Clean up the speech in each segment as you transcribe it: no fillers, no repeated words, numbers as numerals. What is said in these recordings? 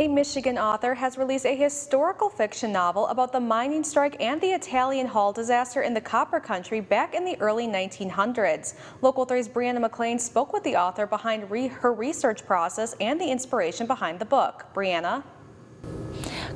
A Michigan author has released a historical fiction novel about the mining strike and the Italian hull disaster in the Copper Country back in the early 1900s. Local 3's Brianna McLean spoke with the author behind her research process and the inspiration behind the book. Brianna?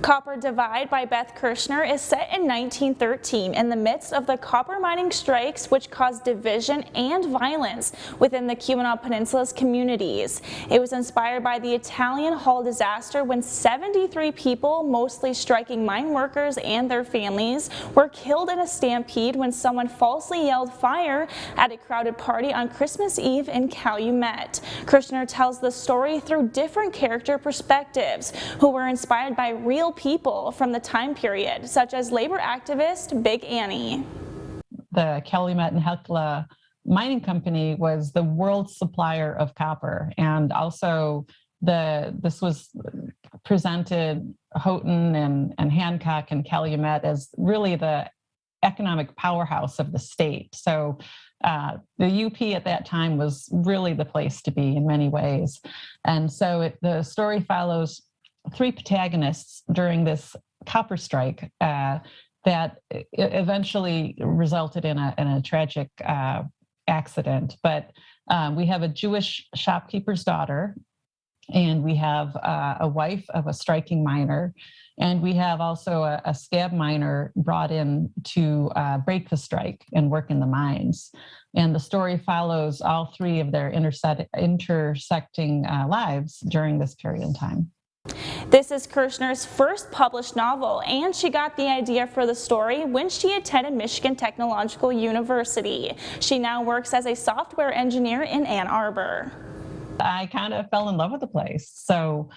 Copper Divide by Beth Kirschner is set in 1913 in the midst of the copper mining strikes which caused division and violence within the Keweenaw Peninsula's communities. It was inspired by the Italian hull disaster when 73 people, mostly striking mine workers and their families, were killed in a stampede when someone falsely yelled fire at a crowded party on Christmas Eve in Calumet. Kirschner tells the story through different character perspectives who were inspired by real people from the time period, such as labor activist Big Annie. The Calumet and Hecla Mining Company was the world supplier of copper, and also this was presented Houghton and Hancock and Calumet as really the economic powerhouse of the state. So the UP at that time was really the place to be in many ways. And so the story follows three protagonists during this copper strike that eventually resulted in a tragic accident. But we have a Jewish shopkeeper's daughter, and we have a wife of a striking miner, and we have also a scab miner brought in to break the strike and work in the mines. And the story follows all three of their intersecting lives during this period in time. This is Kirschner's first published novel, and she got the idea for the story when she attended Michigan Technological University. She now works as a software engineer in Ann Arbor. I kind of fell in love with the place. So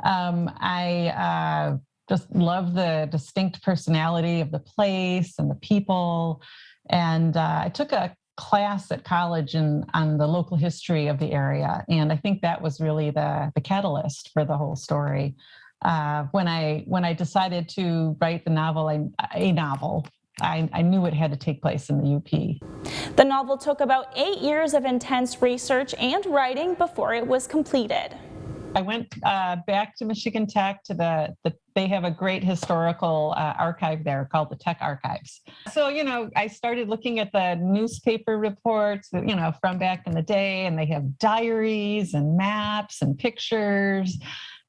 I just love the distinct personality of the place and the people. And I took a class at college on the local history of the area, and I think that was really the catalyst for the whole story. When I decided to write the novel, I knew it had to take place in the UP. The novel took about 8 years of intense research and writing before it was completed. I went back to Michigan Tech to they have a great historical archive there called the Tech Archives. So, I started looking at the newspaper reports, from back in the day, and they have diaries and maps and pictures,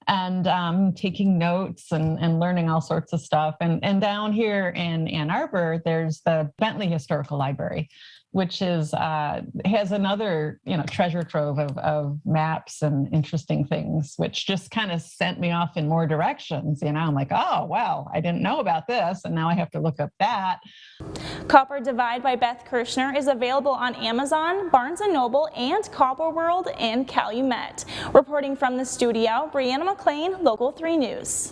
and taking notes and learning all sorts of stuff. And down here in Ann Arbor, there's the Bentley Historical Library, which has another treasure trove of maps and interesting things, which just kind of sent me off in more directions. I'm like, oh wow, I didn't know about this, and now I have to look up that. Copper Divide by Beth Kirschner is available on Amazon, Barnes & Noble, and Copper World in Calumet. Reporting from the studio, Brianna McLean, Local 3 News.